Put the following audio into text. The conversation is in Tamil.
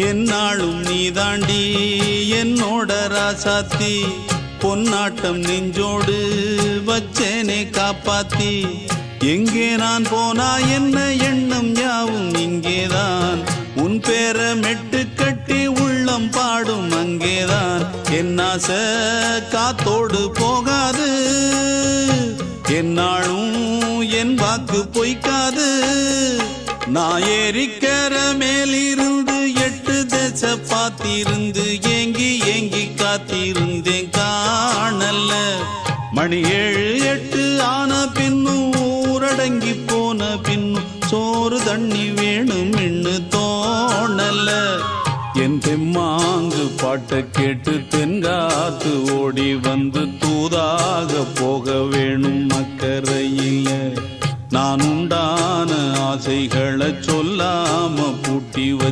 என்னாலும் நீதாண்டி என்னோட ராசாத்தி பொன்னாட்டம் நெஞ்சோடு வச்சேனே காப்பாத்தி எங்கே நான் போனா என்ன எண்ணம் யாவும் இங்கேதான் உன் பேர மெட்டு கட்டி உள்ளம் பாடும் அங்கேதான் என் ஆசை காத்தோடு போகாது என்னாலும் என் வாக்கு பொய்க்காது நான் ஏறிக்கிற மேலிருந்து 8 தேச பார்த்திருந்து ஏங்கி ஏங்கி காத்திருந்தேன் காணல மணி 7 8 ஆன பின்னும் ஊரடங்கி போன பின்னும் சோறு தண்ணி வேணும் இன்னு தோணல என் தெம்மாங்கு பாட்டை கேட்டு தென்காத்து ஓடி வந்து தூதாக போக வேணும் அக்கறையில நான் உண்டான ஆசைகளை சொல்லாம பூட்டி வச்சு